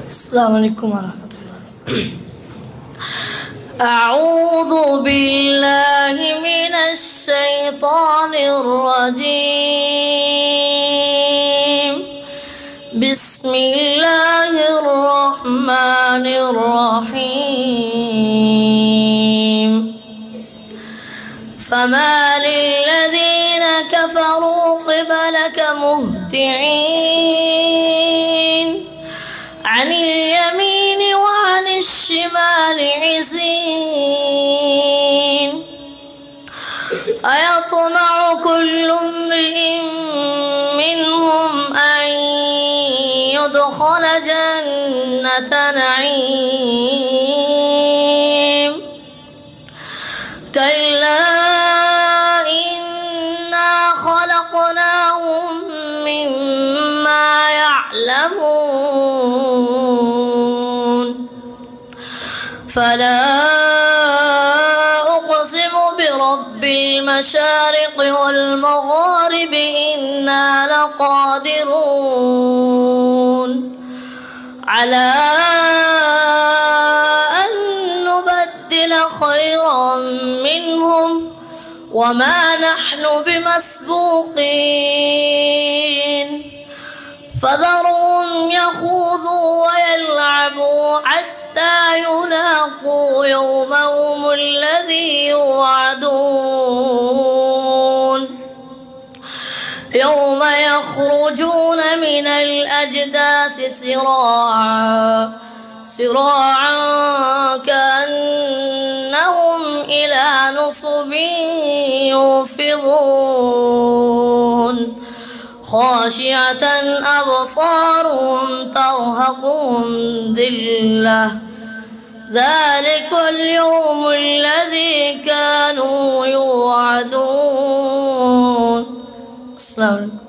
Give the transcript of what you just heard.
السلام عليكم ورحمة الله. أعوذ بالله من الشيطان الرجيم. بسم الله الرحمن الرحيم. فما للذين كفروا قبلك مهطعين عن اليمين وعن الشمال عزين. أيطمع كل امرئ منهم أن يدخل جنة نعيم. كلا إنا خلقناهم مما يعلمون. فلا أقسم برب المشارق والمغارب إنا لقادرون على أن نبدل خيرا منهم وما نحن بمسبوقين. فذرهم يخوضوا ويلعبوا حتى يلاقوا يومهم الذي يوعدون. يوم يخرجون من الأجداث سراعا كأنهم إلى نصب يوفضون. خاشعة أبصارهم ترهقهم ذلة. ذلك اليوم الذي كانوا يوعدون. السلام عليكم.